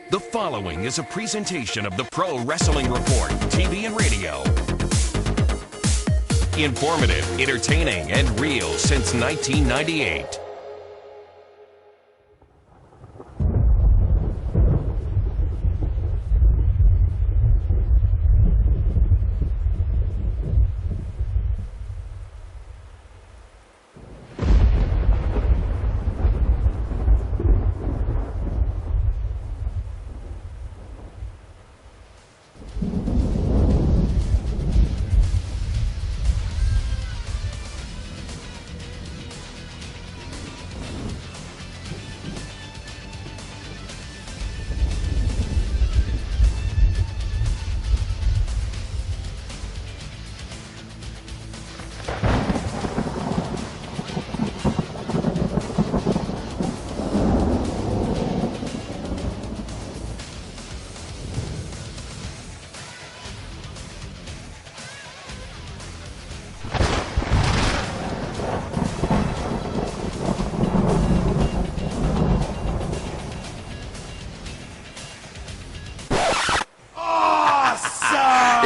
The following is a presentation of the Pro Wrestling Report, TV and radio. Informative, entertaining, and real since 1998.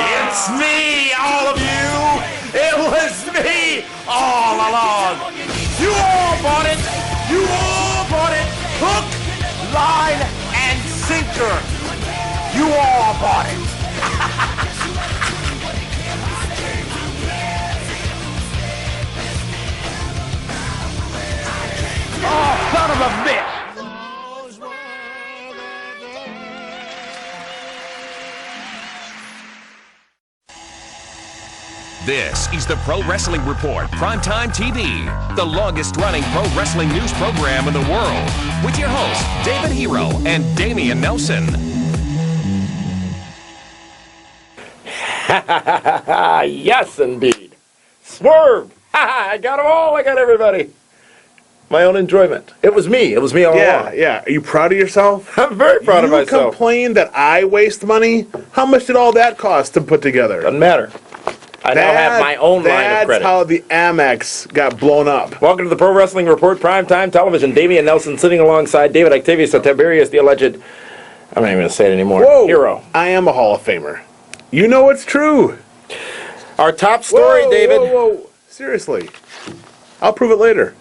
It's me, all of you! It was me all along! You all bought it! You all bought it! Hook, line, and sinker! You all bought it! Oh, son of a bitch! This is the Pro Wrestling Report, Primetime TV, the longest-running pro wrestling news program in the world, with your hosts, David Hero and Damian Nelson. Yes, indeed. Swerve! I got them all. I got everybody. My own enjoyment. It was me. It was me all along. Yeah. Are you proud of yourself? I'm very proud of myself. You complain that I waste money? How much did all that cost to put together? Doesn't matter. I now have my own line of credit. That's how the Amex got blown up. Welcome to the Pro Wrestling Report, Primetime Television. Damian Nelson sitting alongside David Octavius Tiberius, the alleged, I'm not even going to say it anymore, hero. I am a Hall of Famer. You know it's true. Our top story, David. Whoa. Seriously. I'll prove it later.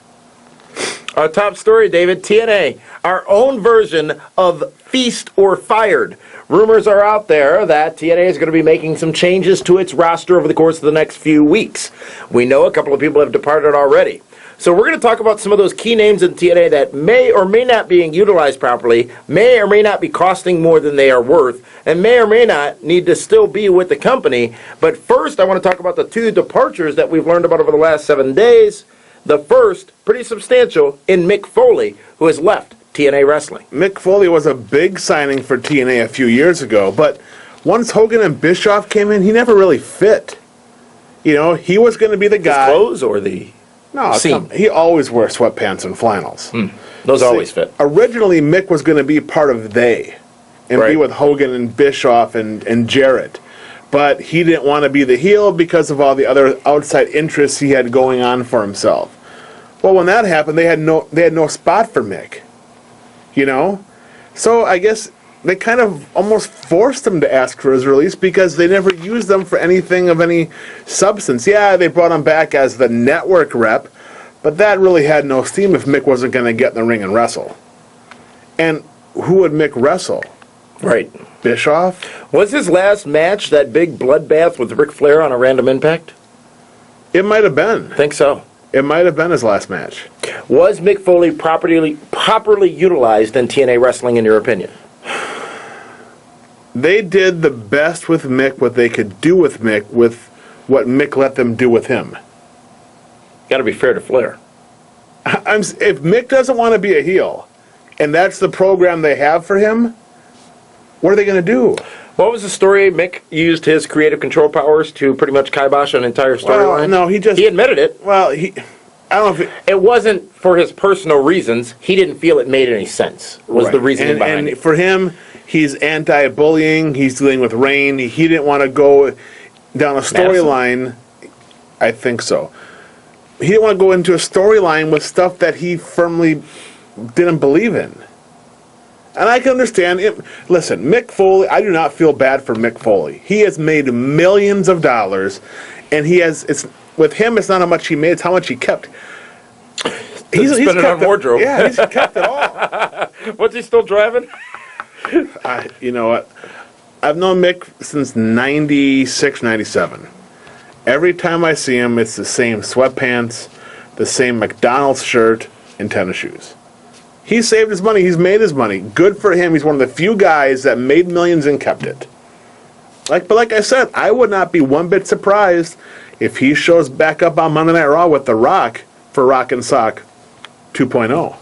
Our top story, David, TNA, our own version of Feast or Fired. Rumors are out there that TNA is going to be making some changes to its roster over the course of the next few weeks. We know a couple of people have departed already. So we're going to talk about some of those key names in TNA that may or may not be utilized properly, may or may not be costing more than they are worth, and may or may not need to still be with the company. But first, I want to talk about the two departures that we've learned about over the last 7 days. The first, pretty substantial, in Mick Foley, who has left TNA Wrestling. Mick Foley was a big signing for TNA a few years ago, but once Hogan and Bischoff came in, he never really fit. You know, he was going to be the guy. His clothes or the scene? He always wears sweatpants and flannels. Those always fit. Originally, Mick was going to be part of They and be with Hogan and Bischoff and Jarrett. But he didn't want to be the heel because of all the other outside interests he had going on for himself. Well, when that happened, they had no spot for Mick. You know? So I guess they kind of almost forced him to ask for his release because they never used them for anything of any substance. Yeah, they brought him back as the network rep, but that really had no steam if Mick wasn't going to get in the ring and wrestle. And who would Mick wrestle? Right. Bischoff? Was his last match that big bloodbath with Ric Flair on a Random Impact? It might have been. Think so. It might have been his last match. Was Mick Foley properly utilized in TNA Wrestling, in your opinion? They did the best with Mick, what they could do with Mick, with what Mick let them do with him. Got to be fair to Flair. If Mick doesn't want to be a heel, and that's the program they have for him, what are they going to do? What was the story? Mick used his creative control powers to pretty much kibosh an entire storyline? Well, no, he admitted it. Well, I don't know if it wasn't for his personal reasons. He didn't feel it made any sense. Was the reasoning behind it? And for him, he's anti-bullying. He's dealing with Rain. He didn't want to go down a storyline. I think so. He didn't want to go into a storyline with stuff that he firmly didn't believe in. And I can understand it. Listen, Mick Foley, I do not feel bad for Mick Foley. He has made millions of dollars, and with him, it's not how much he made, it's how much he kept. He's spent it on wardrobe. Yeah, he's kept it all. What's he still driving? You know what? I've known Mick since 96, 97. Every time I see him, it's the same sweatpants, the same McDonald's shirt, and tennis shoes. He saved his money. He's made his money. Good for him. He's one of the few guys that made millions and kept it. But like I said, I would not be one bit surprised if he shows back up on Monday Night Raw with The Rock for Rock and Sock 2.0.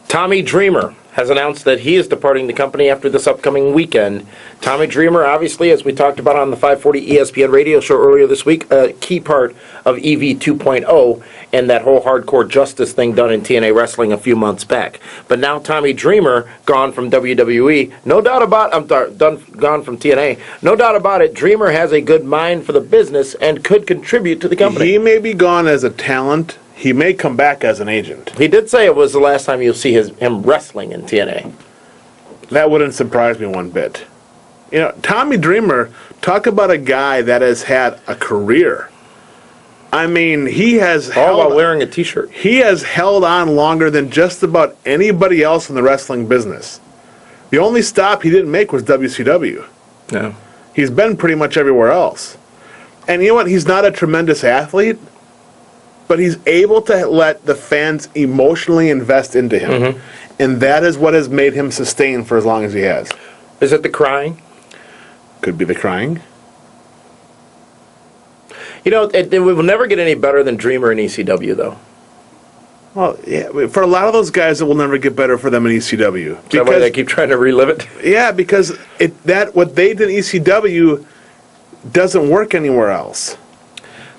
Tommy Dreamer has announced that he is departing the company after this upcoming weekend. Tommy Dreamer, obviously, as we talked about on the 540 ESPN radio show earlier this week, a key part of EV 2.0 and that whole hardcore justice thing done in TNA Wrestling a few months back. But now Tommy Dreamer, gone from WWE, no doubt about, gone from TNA, no doubt about it, Dreamer has a good mind for the business and could contribute to the company. He may be gone as a talent. He may come back as an agent. He did say it was the last time you'll see him wrestling in TNA. That wouldn't surprise me one bit. You know, Tommy Dreamer, talk about a guy that has had a career. I mean, he has all while wearing a T-shirt. He has held on longer than just about anybody else in the wrestling business. The only stop he didn't make was WCW. No. He's been pretty much everywhere else. And you know what? He's not a tremendous athlete, but he's able to let the fans emotionally invest into him. Mm-hmm. And that is what has made him sustain for as long as he has. Is it the crying? Could be the crying. You know, it will never get any better than Dreamer in ECW, though. Well, yeah, for a lot of those guys, it will never get better for them in ECW. Is that why they keep trying to relive it? Yeah, because what they did in ECW doesn't work anywhere else.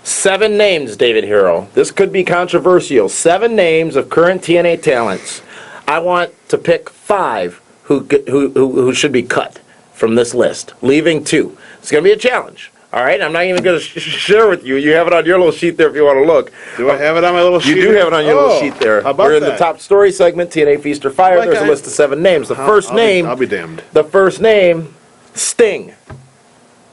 7 names, David Hero. This could be controversial. 7 names of current TNA talents. I want to pick 5 who should be cut from this list, leaving 2. It's going to be a challenge. All right, I'm not even going to share with you. You have it on your little sheet there if you want to look. Do I have it on my little sheet? You do have it on your little sheet there. How about We're in the top story segment, TNA Feast or Fire. There's a list of 7 names. I'll be damned. The first name, Sting.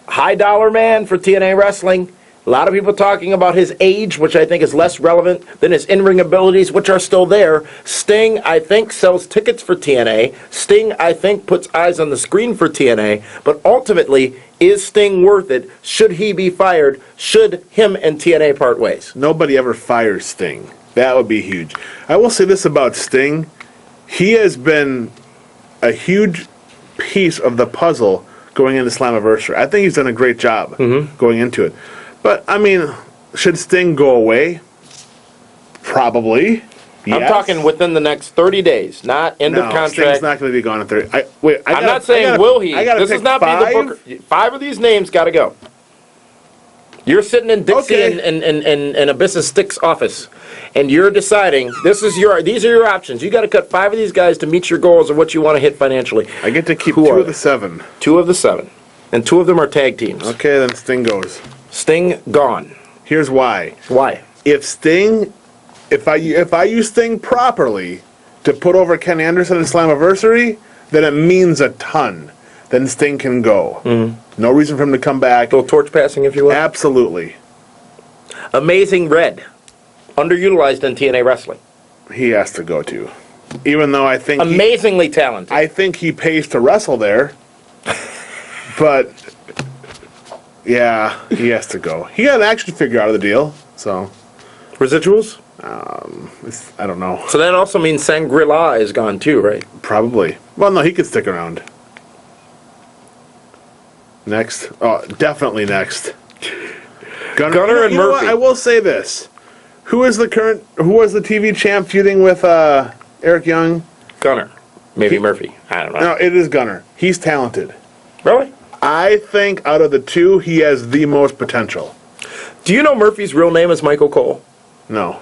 High dollar man for TNA Wrestling. A lot of people talking about his age, which I think is less relevant than his in-ring abilities, which are still there. Sting, I think, sells tickets for TNA. Sting, I think, puts eyes on the screen for TNA. But ultimately, is Sting worth it? Should he be fired? Should him and TNA part ways? Nobody ever fires Sting. That would be huge. I will say this about Sting. He has been a huge piece of the puzzle going into Slammiversary. I think he's done a great job going into it. But, I mean, should Sting go away? Probably. Yes. I'm talking within the next 30 days, not end of contract. Sting's not going to be gone in 30. I'm not saying will he. This is not be the Booker. 5 of these names got to go. You're sitting in Dixie and Abyss's Stick's office, and you're deciding these are your options. You got to cut 5 of these guys to meet your goals of what you want to hit financially. I get to keep 2 of the 7. 2 of the 7. And 2 of them are tag teams. Okay, then Sting goes. Sting gone. Here's why. Why? If I use Sting properly to put over Ken Anderson in Slammiversary, then it means a ton. Then Sting can go. Mm-hmm. No reason for him to come back. A little torch passing, if you will. Absolutely. Amazing Red. Underutilized in TNA Wrestling. He has to go too. Even though I think amazingly talented. I think he pays to wrestle there. But yeah, he has to go. He got an action figure out of the deal, so residuals? I don't know. So that also means Shangri-La is gone too, right? Probably. Well, no, he could stick around. Next. Oh, definitely next. Gunner and Murphy. I will say this. Who was the TV champ feuding with Eric Young? Gunner. Maybe Murphy. I don't know. No, it is Gunner. He's talented. Really? I think out of the 2, he has the most potential. Do you know Murphy's real name is Michael Cole? No.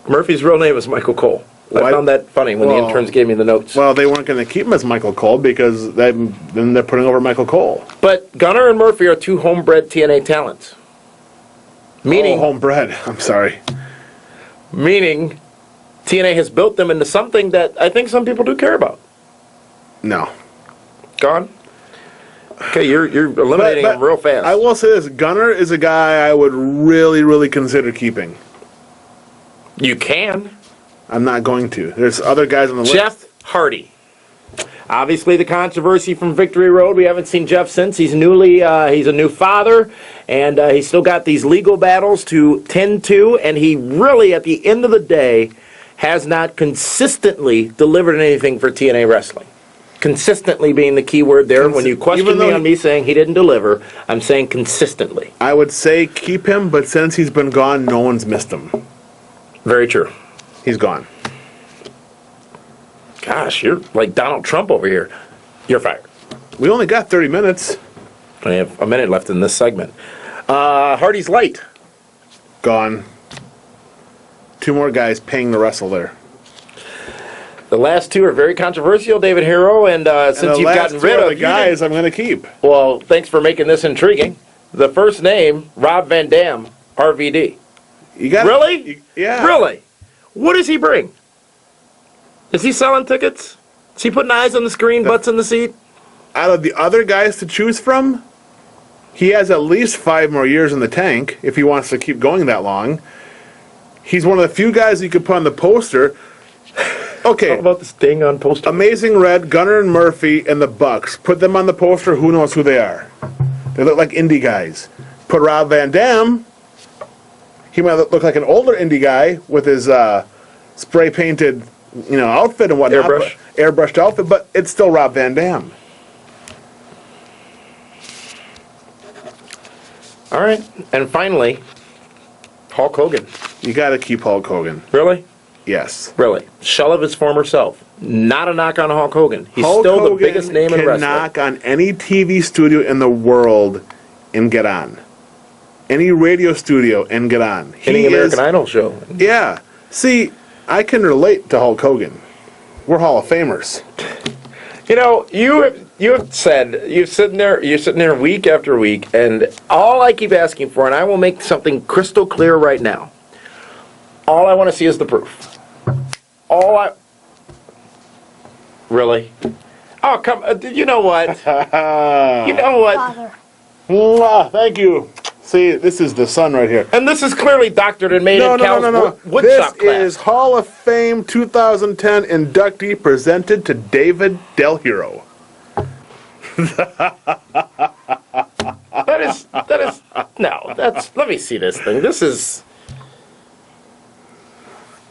Murphy's real name is Michael Cole. I found that funny when the interns gave me the notes. Well, they weren't going to keep him as Michael Cole because then they're putting over Michael Cole. But Gunner and Murphy are 2 homebred TNA talents. Meaning homebred. I'm sorry. Meaning TNA has built them into something that I think some people do care about. No. Gone? Okay, you're eliminating him real fast. I will say this. Gunner is a guy I would really, really consider keeping. You can. I'm not going to. There's other guys on the list. Jeff Hardy. Obviously, the controversy from Victory Road. We haven't seen Jeff since. He's he's a new father, and he's still got these legal battles to tend to, and he really, at the end of the day, has not consistently delivered anything for TNA Wrestling. Consistently being the key word there. When you question me on me saying he didn't deliver, I'm saying consistently. I would say keep him, but since he's been gone, no one's missed him. Very true. He's gone. Gosh, you're like Donald Trump over here. You're fired. We only got 30 minutes. I have a minute left in this segment. Hardy's Light. Gone. 2 more guys paying to wrestle there. The last 2 are very controversial, David Hero, and since you've gotten rid of the guys, I'm going to keep. Well, thanks for making this intriguing. The first name, Rob Van Dam, RVD. You got Really? Yeah. Really? What does he bring? Is he selling tickets? Is he putting eyes on the screen, butts in the seat? Out of the other guys to choose from, he has at least 5 more years in the tank if he wants to keep going that long. He's one of the few guys you could put on the poster. Okay. How about this thing on poster? Amazing Red, Gunner and Murphy, and the Bucks. Put them on the poster, who knows who they are. They look like indie guys. Put Rob Van Dam, he might look like an older indie guy with his spray-painted outfit and whatnot. Airbrushed outfit, but it's still Rob Van Dam. All right. And finally, Hulk Hogan. You got to keep Hulk Hogan. Really? Yes. Really. Shell of his former self. Not a knock on Hulk Hogan. He's Hulk still Hogan the biggest name in wrestling. can knock on any TV studio in the world and get on. Any radio studio and get on. Any American Idol show. Yeah. See, I can relate to Hulk Hogan. We're Hall of Famers. You're sitting there week after week, and all I keep asking for, and I will make something crystal clear right now. All I want to see is the proof. Really? Oh, come. You know what? You know what? Father. Mwah, thank you. See, this is the sun right here. And this is clearly doctored and made in Cal's woodshop This class. is Hall of Fame 2010 inductee presented to David Del Hero. That is, no, let me see this thing. This is,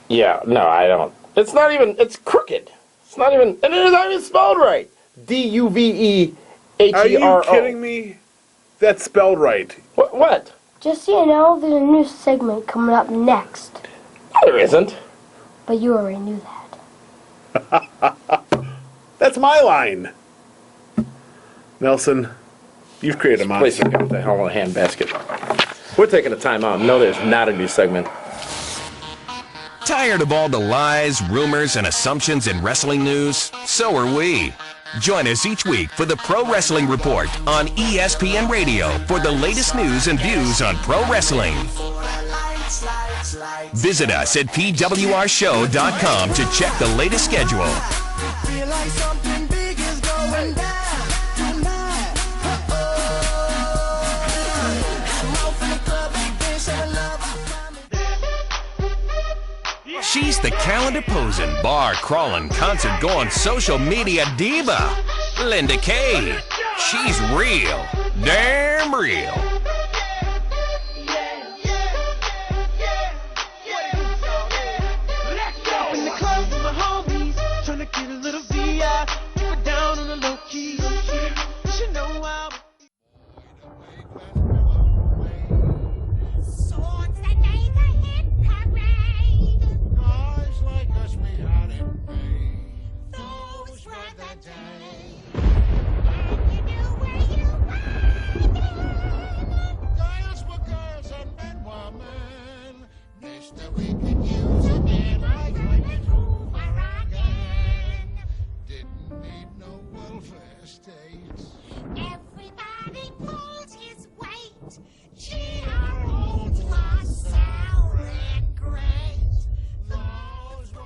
yeah, no, I don't. It's not even, it's crooked. It's not even, and it is not even spelled right. Duvehetero. Are you kidding me? That's spelled right. What? Just so you know, there's a new segment coming up next. No, there isn't. But you already knew that. That's my line. Nelson, you've created a Place monster. it in the hell in a handbasket. We're taking a time out. No, there's not a new segment. Tired of all the lies, rumors, and assumptions in wrestling news? So are we. Join us each week for the Pro Wrestling Report on ESPN Radio for the latest news and views on pro wrestling. Visit us at pwrshow.com to check the latest schedule. She's the calendar posing, bar crawling, concert going, social media diva, Linda Kay. She's real, damn real. In the club with my homies, trying to get a little VI, keep it down on the low key. You should know how. Swords that made the hit parade. Guys like us, we had it made. Those were the days. And you knew where you were. Girls were girls and men were men. Mister, we could use a man like women who were again. Didn't need no welfare state. Everybody pulled his weight. Gee, our olds were sounding great. Those were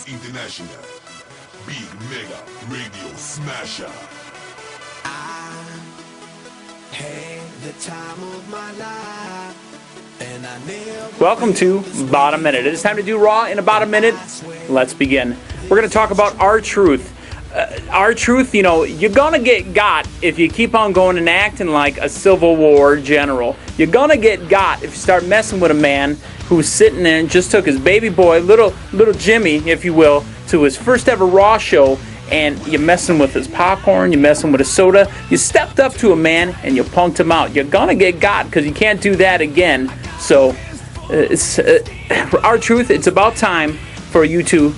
Ladies International, Big Mega Radio Smasher. Welcome to About a Minute. It is time to do Raw in about a minute. Let's begin. We're going to talk about R-Truth. R-Truth, you're going to get got if you keep on going and acting like a Civil War general. You're going to get got if you start messing with a man who's sitting there and just took his baby boy, little Jimmy, if you will, to his first ever Raw show, and you're messing with his popcorn, you're messing with his soda. You stepped up to a man and you punked him out. You're going to get got because you can't do that again. So, R-Truth, it's about time for you to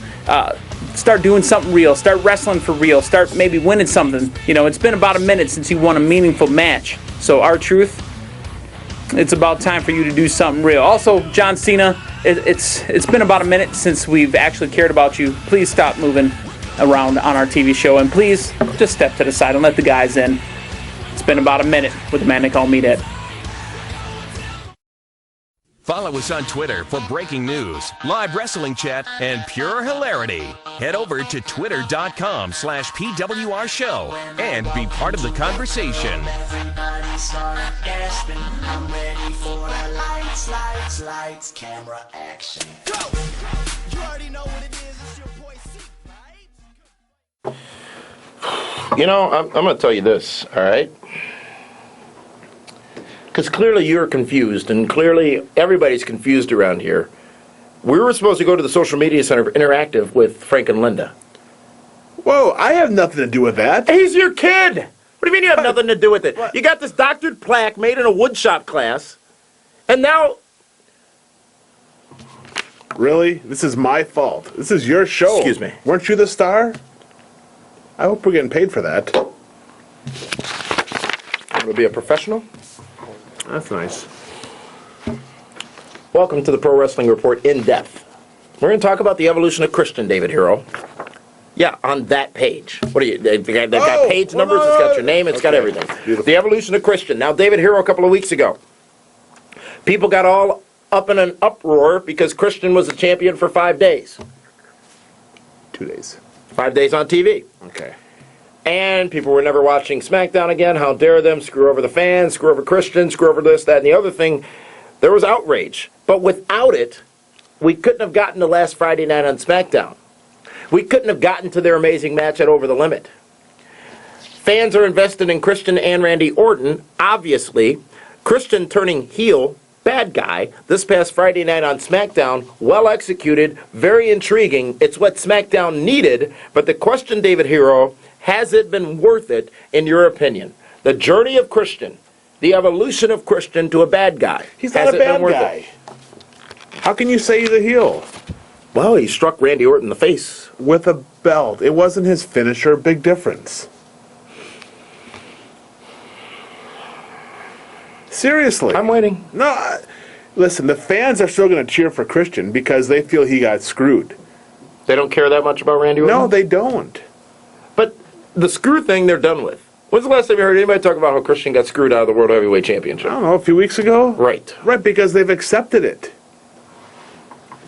start doing something real, start wrestling for real, start maybe winning something. It's been about a minute since you won a meaningful match. So, R-Truth, it's about time for you to do something real. Also, John Cena, it's been about a minute since we've actually cared about you. Please stop moving around on our TV show, and please just step to the side and let the guys in. It's been about a minute with the man they call Meathead. Follow us on Twitter for breaking news, live wrestling chat, and pure hilarity. Head over to twitter.com/PWR show and be part of the conversation. Everybody start gasping. I'm ready for the lights, camera, action. Go! You already know what it is. It's your boy C, right? I'm going to tell you this, all right? Because clearly you're confused, and clearly everybody's confused around here. We were supposed to go to the Social Media Center for Interactive with Frank and Linda. Whoa, I have nothing to do with that. He's your kid! What do you mean you have nothing to do with it? What? You got this doctored plaque made in a woodshop class, and now... Really? This is my fault. This is your show. Excuse me. Weren't you the star? I hope we're getting paid for that. Will be a professional? That's nice. Welcome to the Pro Wrestling Report in depth. We're going to talk about the evolution of Christian, David Hero. Yeah, on that page. What are you? They've got page numbers. It's got your name. It's got everything. Beautiful. The evolution of Christian. Now, David Hero, a couple of weeks ago, people got all up in an uproar because Christian was the champion for 5 days. 2 days. 5 days on TV. Okay. And people were never watching Smackdown again. How dare them screw over the fans, screw over Christian, screw over this, that, and the other thing. There was outrage. But without it, we couldn't have gotten to last Friday night on Smackdown. We couldn't have gotten to their amazing match at Over the Limit. Fans are invested in Christian and Randy Orton, obviously. Christian turning heel, bad guy, this past Friday night on SmackDown, well executed, very intriguing. It's what SmackDown needed, but the question, David Hero, has it been worth it, in your opinion? The journey of Christian, the evolution of Christian to a bad guy. He's not a bad guy. How can you say he's a heel? Well, he struck Randy Orton in the face. With a belt. It wasn't his finisher. Big difference. Seriously. I'm waiting. No, listen, the fans are still going to cheer for Christian because they feel he got screwed. They don't care that much about Randy Orton? No, they don't. But the screw thing they're done with. When's the last time you heard anybody talk about how Christian got screwed out of the World Heavyweight Championship? I don't know, a few weeks ago? Right. Right, because they've accepted it.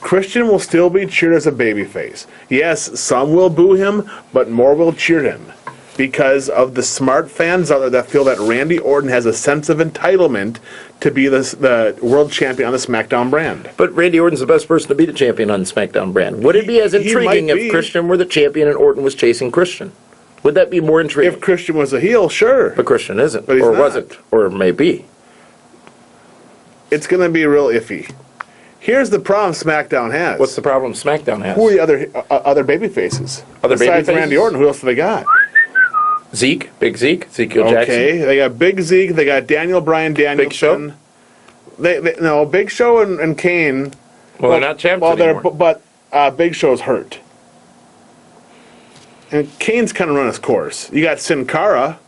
Christian will still be cheered as a babyface. Yes, some will boo him, but more will cheer him. Because of the smart fans out there that feel that Randy Orton has a sense of entitlement to be the world champion on the SmackDown brand. But Randy Orton's the best person to be the champion on the SmackDown brand. Would it be as intriguing if Christian were the champion and Orton was chasing Christian? Would that be more intriguing? If Christian was a heel, sure. But Christian isn't. But he's or not. wasn't. Or may be. It's going to be real iffy. Here's the problem SmackDown has. What's the problem SmackDown has? Who are the other baby faces? Other Besides baby faces? Randy Orton, who else do they got? Zeke, Big Zeke, Ezekiel Jackson. Okay, they got Big Zeke, they got Daniel Bryan Danielson. Big Show? No, Big Show and Kane. Well, they're not champs anymore. But Big Show's hurt. And Kane's kind of run his course. You got Sin Cara.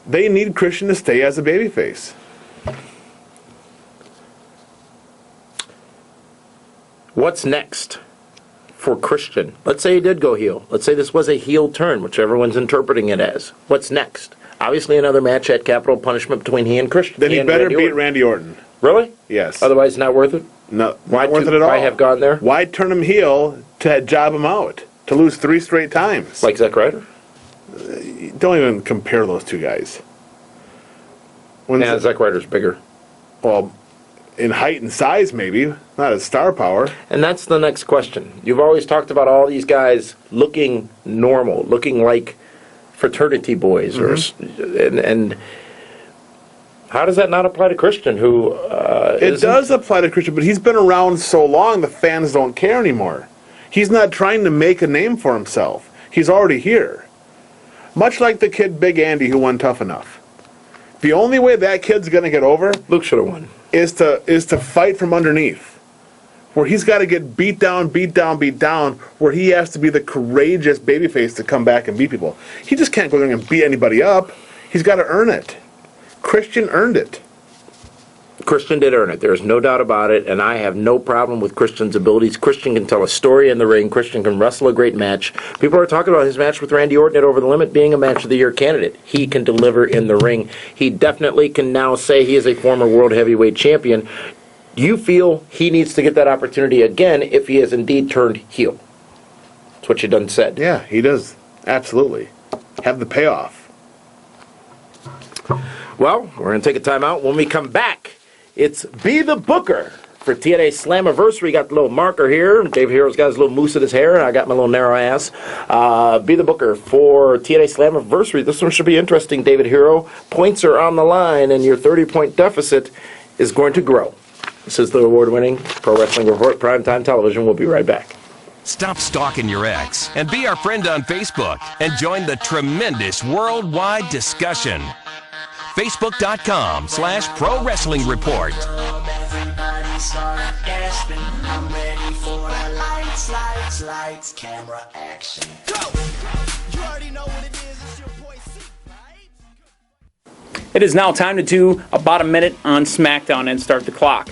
They need Christian to stay as a babyface. What's next for Christian? Let's say he did go heel. Let's say this was a heel turn, which everyone's interpreting it as. What's next? Obviously another match at Capital Punishment between he and Christian. Then he better beat Randy Orton. Really? Yes. Otherwise, not worth it? not worth it at all. Why have gone there? Why turn him heel to job him out? To lose 3 straight times? Like Zack Ryder? Don't even compare those two guys. Zack Ryder's bigger. Well, in height and size, maybe. Not as star power. And that's the next question. You've always talked about all these guys looking normal, looking like fraternity boys. And how does that not apply to Christian, who It does apply to Christian, but he's been around so long the fans don't care anymore. He's not trying to make a name for himself. He's already here. Much like the kid Big Andy who won Tough Enough. The only way that kid's going to get over Luke should have won. Is to fight from underneath. Where he's got to get beat down, where he has to be the courageous babyface to come back and beat people. He just can't go there and beat anybody up. He's got to earn it. Christian earned it. Christian did earn it. There's no doubt about it, and I have no problem with Christian's abilities. Christian can tell a story in the ring. Christian can wrestle a great match. People are talking about his match with Randy Orton at Over the Limit being a Match of the Year candidate. He can deliver in the ring. He definitely can now say he is a former World Heavyweight Champion. You feel he needs to get that opportunity again if he has indeed turned heel. That's what you done said. Yeah, he does. Absolutely. Have the payoff. Well, we're going to take a timeout. When we come back, it's Be the Booker for TNA Slammiversary. Got the little marker here. Dave Hero's got his little mousse in his hair, and I got my little narrow ass. Be the Booker for TNA Slammiversary. This one should be interesting, David Hero. Points are on the line, and your 30-point deficit is going to grow. This is the award-winning Pro Wrestling Report Primetime Television. We'll be right back. Stop stalking your ex and be our friend on Facebook and join the tremendous worldwide discussion. Facebook.com/Pro Wrestling Report. Everybody start gasping. I'm ready for the lights, camera, action. Go! You already know what it is. It's your boy C, right? It is now time to do about a minute on SmackDown and start the clock.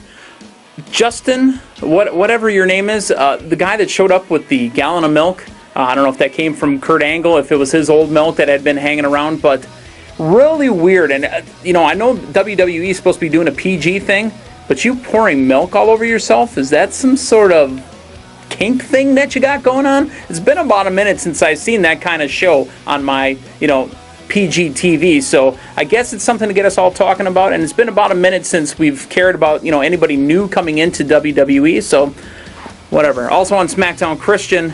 Justin, whatever your name is, the guy that showed up with the gallon of milk, I don't know if that came from Kurt Angle, if it was his old milk that had been hanging around, but really weird. And, I know WWE is supposed to be doing a PG thing, but you pouring milk all over yourself, is that some sort of kink thing that you got going on? It's been about a minute since I've seen that kind of show on my, PG TV, so I guess it's something to get us all talking about, and it's been about a minute since we've cared about, anybody new coming into WWE, so whatever. Also on SmackDown, Christian,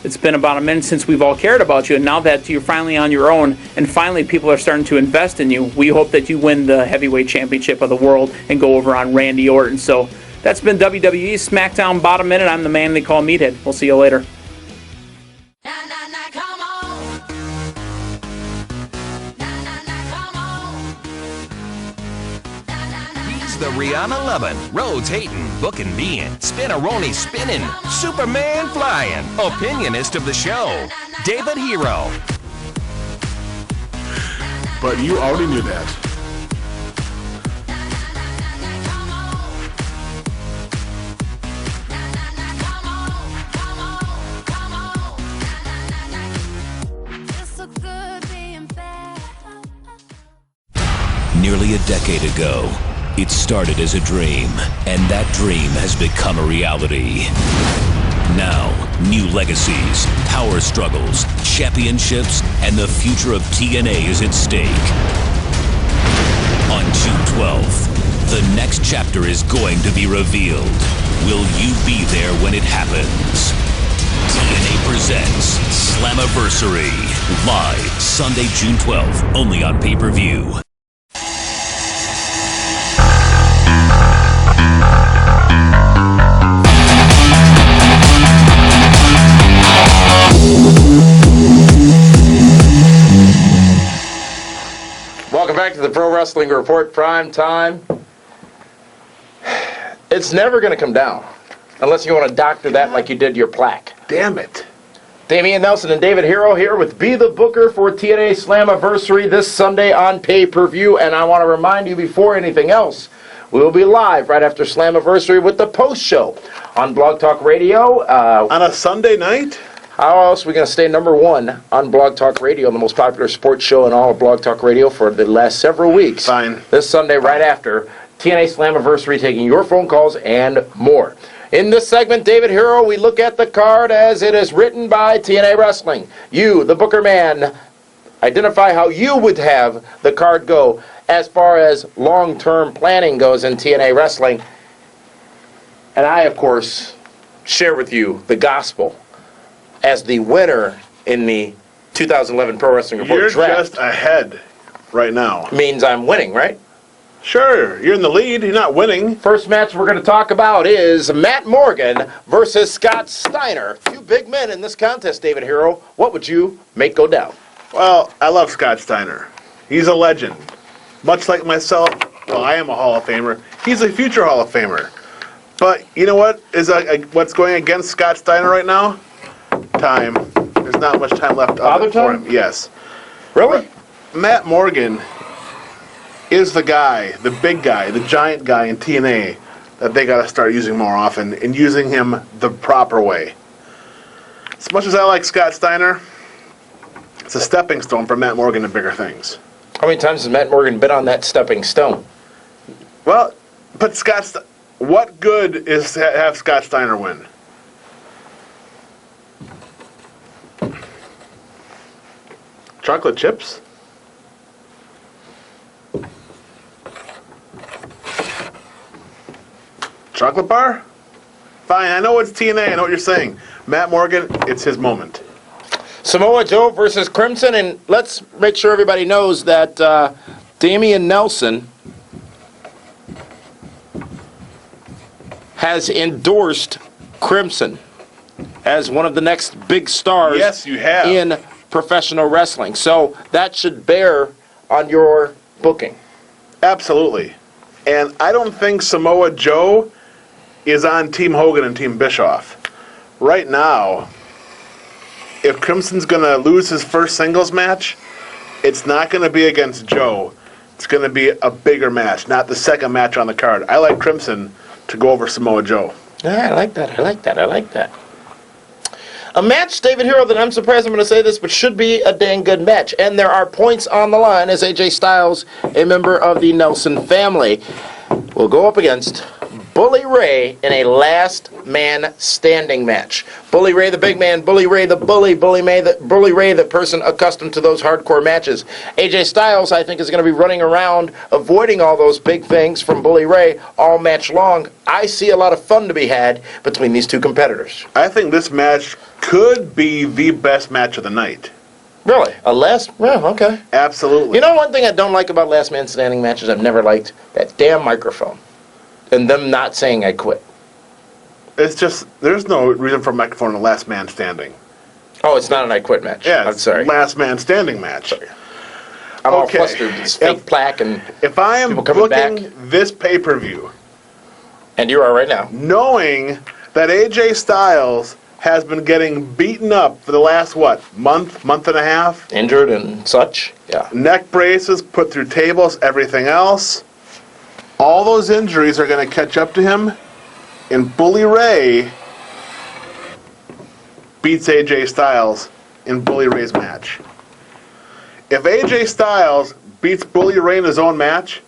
it's been about a minute since we've all cared about you, and now that you're finally on your own, and finally people are starting to invest in you, we hope that you win the Heavyweight Championship of the world and go over on Randy Orton. So that's been WWE SmackDown about a minute. I'm the man they call Meathead. We'll see you later. The Rihanna lovin', Rhodes hatin', booking being, Spinaroni spinning, Superman flying, opinionist of the show, David Hero. But you already knew that. Nearly a decade ago, it started as a dream, and that dream has become a reality. Now, new legacies, power struggles, championships, and the future of TNA is at stake. On June 12th, the next chapter is going to be revealed. Will you be there when it happens? TNA presents Slammiversary, live Sunday, June 12th, only on pay-per-view. Welcome back to the Pro Wrestling Report Prime Time. It's never going to come down unless you want to doctor that like you did your plaque. Damn it. Damian Nelson and David Hero here with Be the Booker for TNA Slammiversary this Sunday on pay-per-view. And I want to remind you before anything else, we will be live right after Slammiversary with the post show on Blog Talk Radio. On a Sunday night? How else are we going to stay number one on Blog Talk Radio, the most popular sports show in all of Blog Talk Radio for the last several weeks? Fine. This Sunday, right after TNA Slammiversary, taking your phone calls and more. In this segment, David Hero, we look at the card as it is written by TNA Wrestling. You, the Booker Man, identify how you would have the card go as far as long-term planning goes in TNA Wrestling. And I, of course, share with you the gospel as the winner in the 2011 Pro Wrestling Report You're draft. just ahead right now. Means I'm winning, right? Sure, you're in the lead. You're not winning. First match we're going to talk about is Matt Morgan versus Scott Steiner. Two big men in this contest, David Hero. What would you make go down? Well, I love Scott Steiner. He's a legend. Much like myself, well, I am a Hall of Famer. He's a future Hall of Famer. But you know what is what's going against Scott Steiner right now? Time. There's not much time left for him. Yes. Really? Matt Morgan is the guy, the big guy, the giant guy in TNA that they got to start using more often and using him the proper way. As much as I like Scott Steiner, it's a stepping stone for Matt Morgan to bigger things. How many times has Matt Morgan been on that stepping stone? Well, but what good is to have Scott Steiner win? Chocolate chips? Chocolate bar? Fine, I know it's TNA, I know what you're saying. Matt Morgan, it's his moment. Samoa Joe versus Crimson, and let's make sure everybody knows that Damian Nelson has endorsed Crimson as one of the next big stars Yes, you have. in professional wrestling. So that should bear on your booking. Absolutely. And I don't think Samoa Joe is on Team Hogan and Team Bischoff. Right now, if Crimson's going to lose his first singles match, it's not going to be against Joe. It's going to be a bigger match, not the second match on the card. I like Crimson to go over Samoa Joe. Yeah, I like that. I like that. I like that. A match, David Hero, that I'm surprised I'm going to say this, but should be a dang good match. And there are points on the line as AJ Styles, a member of the Nelson family, will go up against Bully Ray in a last man standing match. Bully Ray the big man, Bully Ray the bully, Bully Ray the person accustomed to those hardcore matches. AJ Styles, I think, is going to be running around avoiding all those big things from Bully Ray all match long. I see a lot of fun to be had between these two competitors. I think this match could be the best match of the night. Really? Well, okay. Absolutely. You know one thing I don't like about last man standing matches I've never liked? That damn microphone. And them not saying I quit. It's just, there's no reason for a microphone in a last man standing. Oh, it's not an I quit match. Yeah, I'm sorry. Last man standing match. Sorry. I'm all flustered. This fake plaque and if I am booking back this pay-per-view, and you are right now, knowing that AJ Styles has been getting beaten up for the last, month and a half? Injured and such, yeah. Neck braces, put through tables, everything else. All those injuries are going to catch up to him, and Bully Ray beats AJ Styles in Bully Ray's match. If AJ Styles beats Bully Ray in his own match,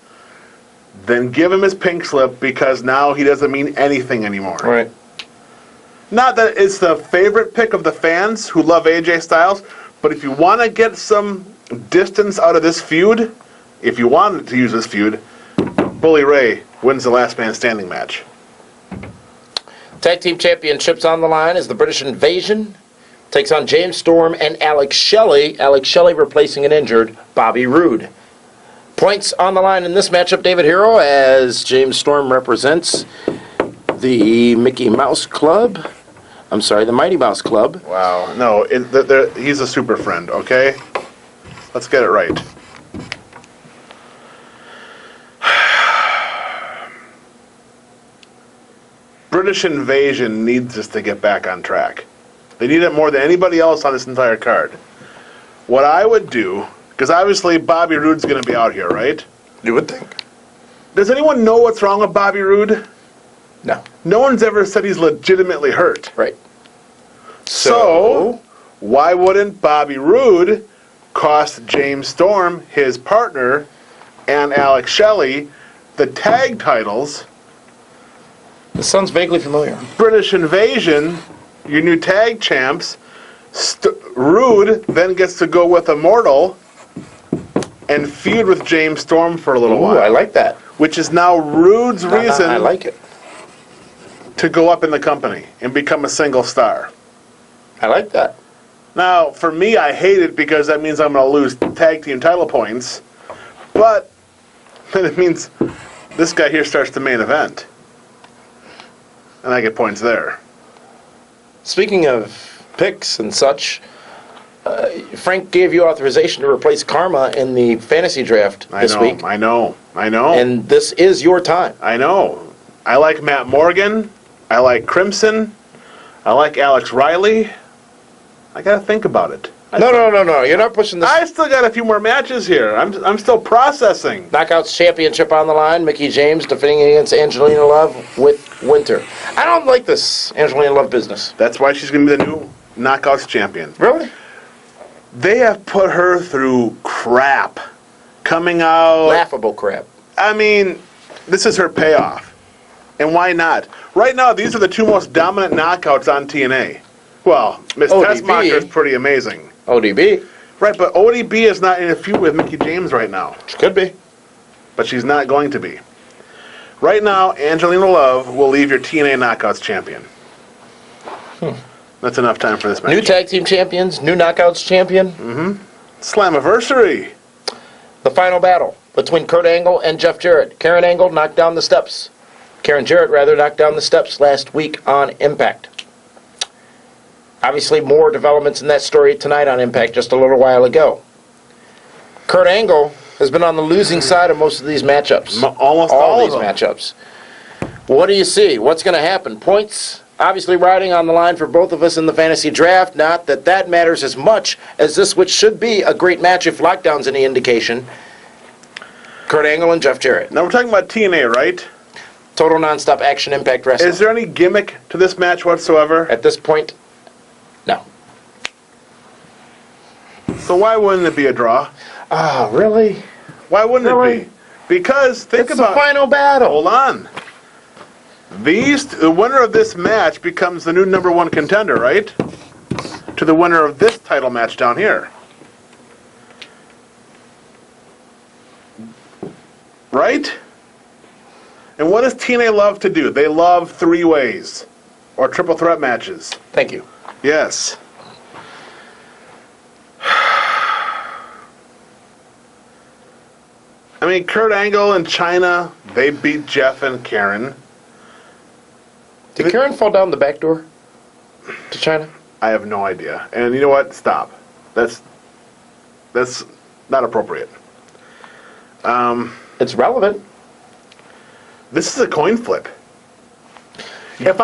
then give him his pink slip, because now he doesn't mean anything anymore. Right. Not that it's the favorite pick of the fans who love AJ Styles, but if you want to get some distance out of this feud, if you wanted to use this feud, Bully Ray wins the last man standing match. Tag Team Championships on the line as the British Invasion takes on James Storm and Alex Shelley. Alex Shelley replacing an injured Bobby Roode. Points on the line in this matchup, David Hero, as James Storm represents the Mickey Mouse Club. I'm sorry, the Mighty Mouse Club. Wow. No, he's a super friend, okay? Let's get it right. British Invasion needs us to get back on track. They need it more than anybody else on this entire card. What I would do, because obviously Bobby Roode's going to be out here, right? You would think. Does anyone know what's wrong with Bobby Roode? No. No one's ever said he's legitimately hurt. Right. So why wouldn't Bobby Roode cost James Storm, his partner, and Alex Shelley the tag titles. This sounds vaguely familiar. British Invasion, your new tag champs. Rude then gets to go with Immortal and feud with James Storm for a little while. I like that. Which is now Rude's reason I like it. to go up in the company and become a single star. I like that. Now, for me, I hate it because that means I'm going to lose tag team title points. But then it means this guy here starts the main event. And I get points there. Speaking of picks and such, Frank gave you authorization to replace Karma in the fantasy draft this week. I know. And this is your time. I know. I like Matt Morgan. I like Crimson. I like Alex Riley. I got to think about it. No. You're not pushing this. I still got a few more matches here. I'm still processing. Knockouts Championship on the line. Mickey James defending against Angelina Love with Winter. I don't like this Angelina Love business. That's why she's going to be the new Knockouts champion. Really? They have put her through crap. Coming out. Laughable crap. I mean, this is her payoff. And why not? Right now, these are the two most dominant knockouts on TNA. Well, Miss Tessmacher is pretty amazing. ODB. Right, but ODB is not in a feud with Mickey James right now. She could be. But she's not going to be. Right now, Angelina Love will leave your TNA Knockouts champion. That's enough time for this match. New tag team champions, new Knockouts champion. Slammiversary. The final battle between Kurt Angle and Jeff Jarrett. Karen Angle knocked down the steps. Karen Jarrett, rather, knocked down the steps last week on Impact. Obviously, more developments in that story tonight on Impact just a little while ago. Kurt Angle has been on the losing side of most of these matchups. Almost all of them. Matchups. What do you see? What's going to happen? Points obviously riding on the line for both of us in the fantasy draft. Not that that matters as much as this, which should be a great match if Lockdown's any indication. Kurt Angle and Jeff Jarrett. Now we're talking about TNA, right? Total nonstop action Impact Wrestling. Is there any gimmick to this match whatsoever? At this point, no. So why wouldn't it be a draw? Ah, really? Why wouldn't it be? Because think it's about the final battle. Hold on. The winner of this match becomes the new #1 contender, right? To the winner of this title match down here. Right? And what does TNA love to do? They love three-ways or triple threat matches. Thank you. Yes. I mean, Kurt Angle and Chyna, they beat Jeff and Karen. Did Karen fall down the back door to Chyna? I have no idea. And you know what? Stop. That's not appropriate. It's relevant. This is a coin flip. If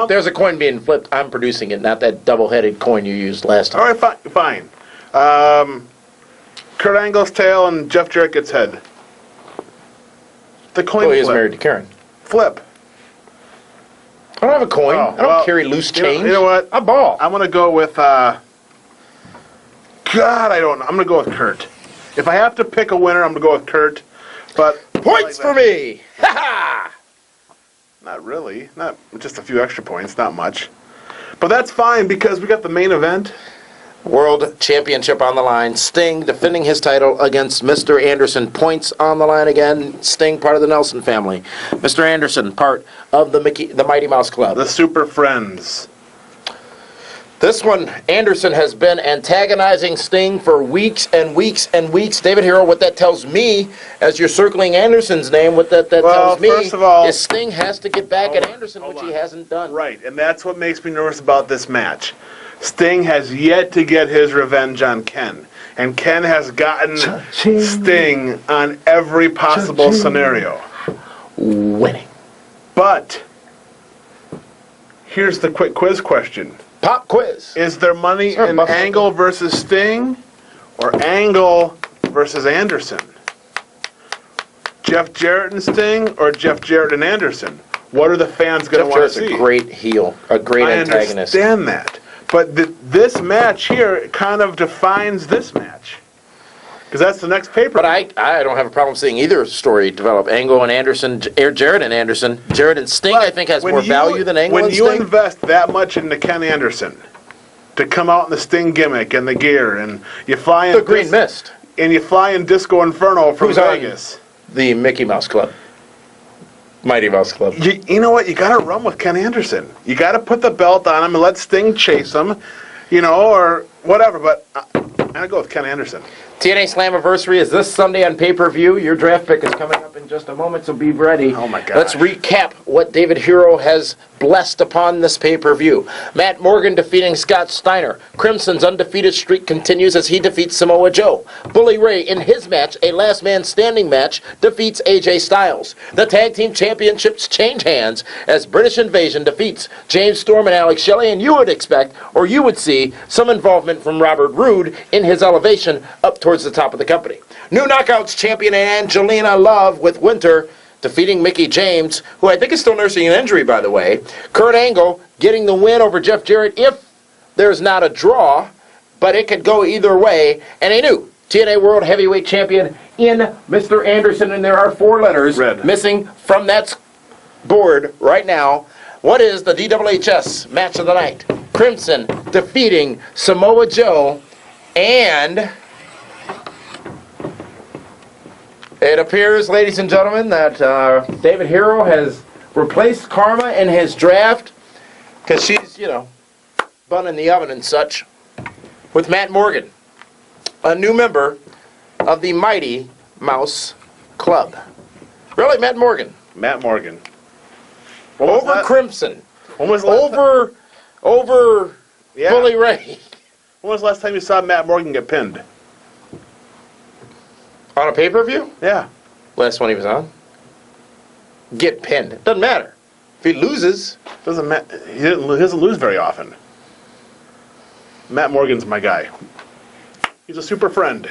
there's a coin being flipped, I'm producing it, not that double-headed coin you used last time. All right, fine. Kurt Angle's tail and Jeff Jarrett gets head. The coin flip. He is married to Karen. Flip. I don't have a coin. I don't carry loose change. You know what? A ball. I'm going to go with, God, I don't know. I'm going to go with Kurt. If I have to pick a winner, I'm going to go with Kurt. But points for me! Ha-ha! Not really. Not just a few extra points. Not much. But that's fine because we got the main event. World Championship on the line. Sting defending his title against Mr. Anderson. Points on the line again. Sting, part of the Nelson family. Mr. Anderson, part of the Mighty Mouse Club. The Super Friends. This one, Anderson has been antagonizing Sting for weeks and weeks and weeks. David Hero, what that tells me, as you're circling Anderson's name, what that tells me first of all, is Sting has to get back at Anderson, which he hasn't done. Right, and that's what makes me nervous about this match. Sting has yet to get his revenge on Ken. And Ken has gotten Sting on every possible scenario. Winning. But, here's the quick quiz question. Pop quiz. Is there money in Angle versus Sting or Angle versus Anderson? Jeff Jarrett and Sting or Jeff Jarrett and Anderson? What are the fans going to want to see? Jeff Jarrett's a great heel, a great antagonist. I understand that. But this match here kind of defines this match. Because that's the next paper. But I don't have a problem seeing either story develop. Angle and Anderson, Jarrett and Anderson. Jarrett and Sting, I think, has more value than Angle and Sting. When you invest that much into Ken Anderson to come out in the Sting gimmick and the gear, and you fly in the Green Mist, and you fly in Disco Inferno from Vegas, the Mickey Mouse Club, Mighty Mouse Club. You know what? You got to run with Ken Anderson. You got to put the belt on him and let Sting chase him, or whatever. But I'm gonna go with Ken Anderson. TNA Slammiversary is this Sunday on pay-per-view. Your draft pick is coming up in just a moment, so be ready. Oh, my gosh. Let's recap what David Hero has blessed upon this pay-per-view. Matt Morgan defeating Scott Steiner. Crimson's undefeated streak continues as he defeats Samoa Joe. Bully Ray, in his match, a last man standing match, defeats AJ Styles. The Tag Team Championships change hands as British Invasion defeats James Storm and Alex Shelley, and you would expect, or you would see, some involvement from Robert Roode in his elevation up towards the top of the company. New Knockouts champion Angelina Love with Winter defeating Mickie James, who I think is still nursing an injury, by the way. Kurt Angle getting the win over Jeff Jarrett if there's not a draw, but it could go either way. And a new TNA World Heavyweight Champion in Mr. Anderson, and there are 4 letters missing from that board right now. What is the DWHS match of the night? Crimson defeating Samoa Joe, and it appears, ladies and gentlemen, that David Hero has replaced Karma in his draft, because she's, bun in the oven and such, with Matt Morgan, a new member of the Mighty Mouse Club. Really, Matt Morgan? Matt Morgan. Over Crimson. When was the last over Bully Ray. When was the last time you saw Matt Morgan get pinned? On a pay-per-view? Yeah. Last one he was on. Get pinned. It doesn't matter. If he loses. Doesn't matter. He doesn't lose very often. Matt Morgan's my guy. He's a super friend.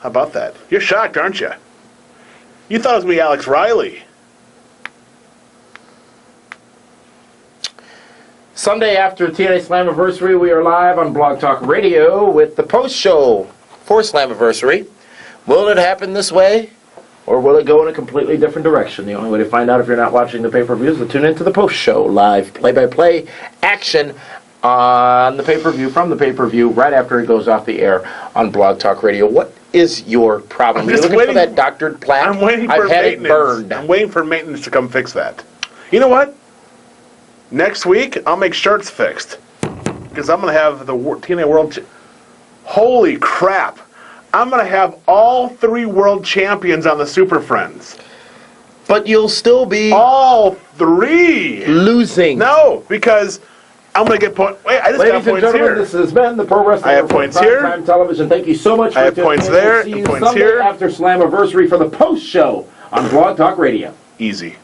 How about that? You're shocked, aren't you? You thought it was me, Alex Riley. Sunday after TNA Slammiversary, we are live on Blog Talk Radio with the post-show for Slammiversary. Will it happen this way, or will it go in a completely different direction? The only way to find out if you're not watching the pay-per-view is to tune into the post-show live play-by-play action on the pay-per-view, from the pay-per-view, right after it goes off the air on Blog Talk Radio. What is your problem? You're looking for that doctored plaque? I'm waiting for I've had maintenance. it burned. I'm waiting for maintenance to come fix that. You know what? Next week, I'll make shirts fixed. Because I'm going to have the TNA World... Holy crap. I'm going to have all 3 world champions on the Super Friends. But you'll still be... All 3! Losing. No, because I'm going to get points... Wait, I just got points here. Ladies and gentlemen, this has been the Pro Wrestling I have points here. Primetime Television. Thank you so much for I have points there See you and points Sunday here. after Slammiversary for the post-show on Blog Talk Radio. Easy.